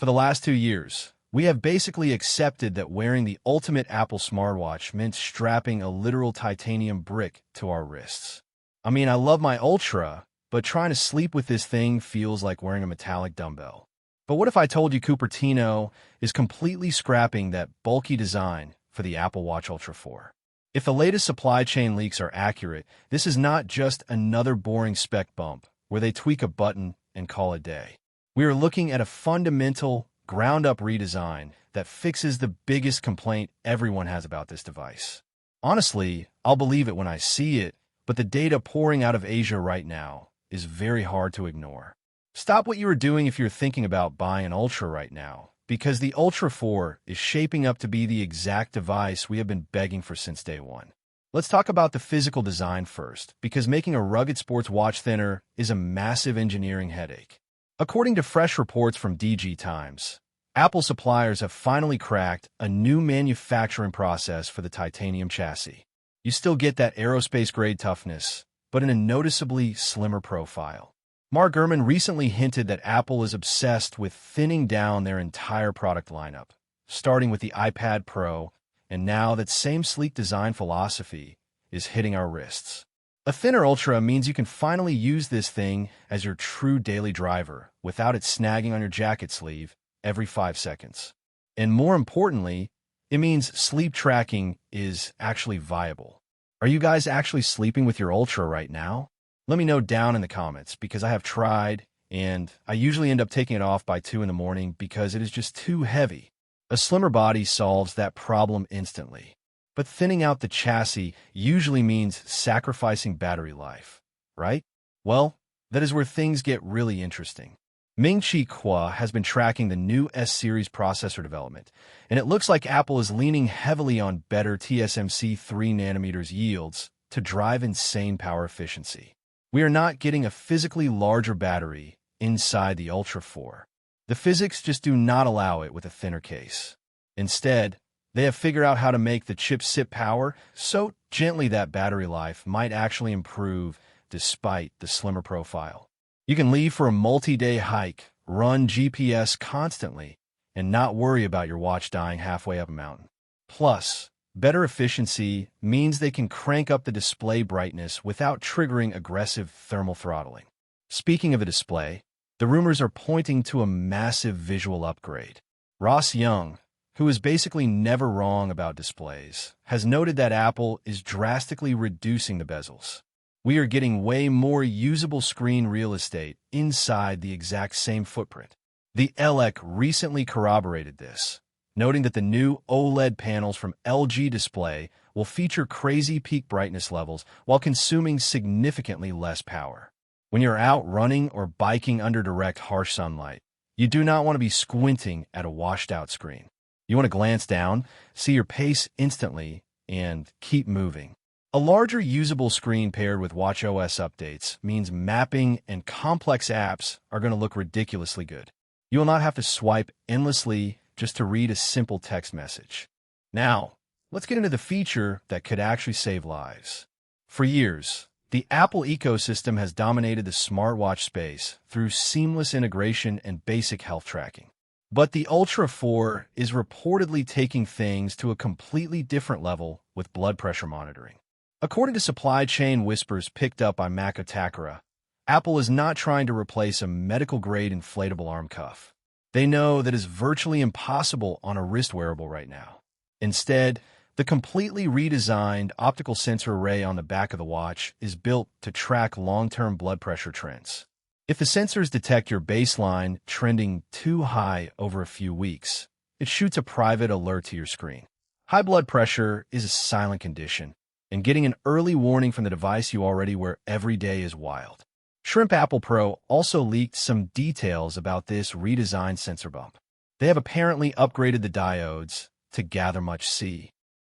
For the last 2 years, we have basically accepted that wearing the ultimate Apple smartwatch meant strapping a literal titanium brick to our wrists. I mean, I love my Ultra, but trying to sleep with this thing feels like wearing a metallic dumbbell. But what if I told you Cupertino is completely scrapping that bulky design for the Apple Watch Ultra 4? If the latest supply chain leaks are accurate, this is not just another boring spec bump where they tweak a button and call it a day. We are looking at a fundamental, ground-up redesign that fixes the biggest complaint everyone has about this device. Honestly, I'll believe it when I see it, but the data pouring out of Asia right now is very hard to ignore. Stop what you are doing if you're thinking about buying an Ultra right now, because the Ultra 4 is shaping up to be the exact device we have been begging for since day one. Let's talk about the physical design first, because making a rugged sports watch thinner is a massive engineering headache. According to fresh reports from DG Times, Apple suppliers have finally cracked a new manufacturing process for the titanium chassis. You still get that aerospace-grade toughness, but in a noticeably slimmer profile. Mark Gurman recently hinted that Apple is obsessed with thinning down their entire product lineup, starting with the iPad Pro, and now that same sleek design philosophy is hitting our wrists. A thinner Ultra means you can finally use this thing as your true daily driver without it snagging on your jacket sleeve every 5 seconds. And more importantly, it means sleep tracking is actually viable. Are you guys actually sleeping with your Ultra right now? Let me know down in the comments, because I have tried, and I usually end up taking it off by 2 in the morning because it is just too heavy. A slimmer body solves that problem instantly. But thinning out the chassis usually means sacrificing battery life, right? Well, that is where things get really interesting. Ming-Chi has been tracking the new S-Series processor development, and it looks like Apple is leaning heavily on better TSMC 3nm yields to drive insane power efficiency. We are not getting a physically larger battery inside the Ultra 4. The physics just do not allow it with a thinner case. Instead, they have figured out how to make the chip sip power so gently that battery life might actually improve despite the slimmer profile. You can leave for a multi-day hike, run GPS constantly, and not worry about your watch dying halfway up a mountain. Plus, better efficiency means they can crank up the display brightness without triggering aggressive thermal throttling. Speaking of a display, the rumors are pointing to a massive visual upgrade. Ross Young, who is basically never wrong about displays, has noted that Apple is drastically reducing the bezels. We are getting way more usable screen real estate inside the exact same footprint. The ELEC recently corroborated this, noting that the new OLED panels from LG Display will feature crazy peak brightness levels while consuming significantly less power. When you're out running or biking under direct harsh sunlight, you do not want to be squinting at a washed-out screen. You want to glance down, see your pace instantly, and keep moving. A larger usable screen paired with watchOS updates means mapping and complex apps are going to look ridiculously good. You will not have to swipe endlessly just to read a simple text message. Now, let's get into the feature that could actually save lives. For years, the Apple ecosystem has dominated the smartwatch space through seamless integration and basic health tracking. But the Ultra 4 is reportedly taking things to a completely different level with blood pressure monitoring. According to supply chain whispers picked up by Mac Attackera, Apple is not trying to replace a medical-grade inflatable arm cuff. They know that is virtually impossible on a wrist wearable right now. Instead, the completely redesigned optical sensor array on the back of the watch is built to track long-term blood pressure trends. If the sensors detect your baseline trending too high over a few weeks, it shoots a private alert to your screen. High blood pressure is a silent condition, and getting an early warning from the device you already wear every day is wild. Shrimp Apple Pro also leaked some details about this redesigned sensor bump. They have apparently upgraded the diodes to gather much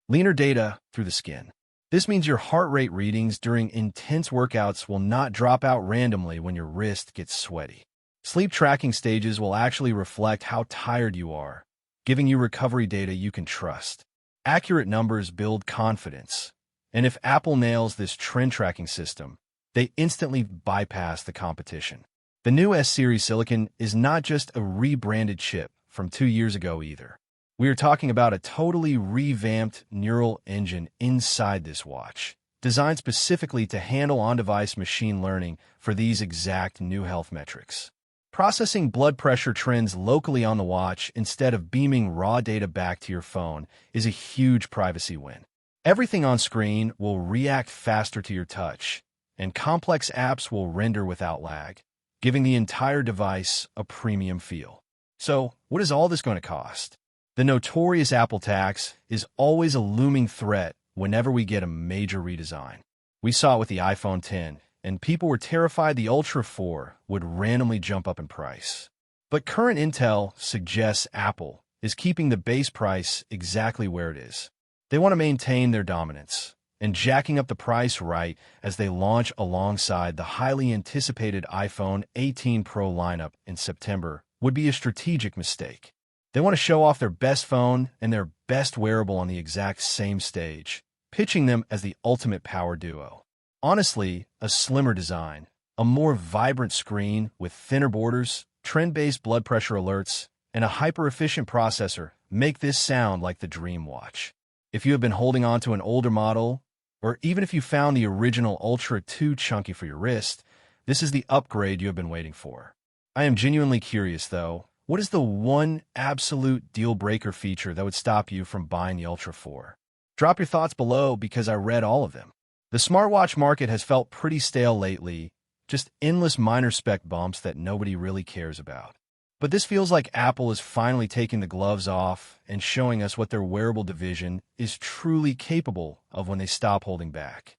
leaner data through the skin. This means your heart rate readings during intense workouts will not drop out randomly when your wrist gets sweaty. Sleep tracking stages will actually reflect how tired you are, giving you recovery data you can trust. Accurate numbers build confidence, and if Apple nails this trend tracking system, they instantly bypass the competition. The new S-Series silicon is not just a rebranded chip from 2 years ago either. We are talking about a totally revamped neural engine inside this watch, designed specifically to handle on-device machine learning for these exact new health metrics. Processing blood pressure trends locally on the watch instead of beaming raw data back to your phone is a huge privacy win. Everything on screen will react faster to your touch, and complex apps will render without lag, giving the entire device a premium feel. So, what is all this going to cost? The notorious Apple tax is always a looming threat whenever we get a major redesign. We saw it with the iPhone X, and people were terrified the Ultra 4 would randomly jump up in price. But current intel suggests Apple is keeping the base price exactly where it is. They want to maintain their dominance, and jacking up the price right as they launch alongside the highly anticipated iPhone 18 Pro lineup in September would be a strategic mistake. They want to show off their best phone and their best wearable on the exact same stage, pitching them as the ultimate power duo. Honestly, a slimmer design, a more vibrant screen with thinner borders, trend-based blood pressure alerts, and a hyper-efficient processor make this sound like the dream watch. If you have been holding on to an older model, or even if you found the original Ultra too chunky for your wrist, this is the upgrade you have been waiting for. I am genuinely curious, though. What is the one absolute deal-breaker feature that would stop you from buying the Ultra 4? Drop your thoughts below because I read all of them. The smartwatch market has felt pretty stale lately, just endless minor spec bumps that nobody really cares about. But this feels like Apple is finally taking the gloves off and showing us what their wearable division is truly capable of when they stop holding back.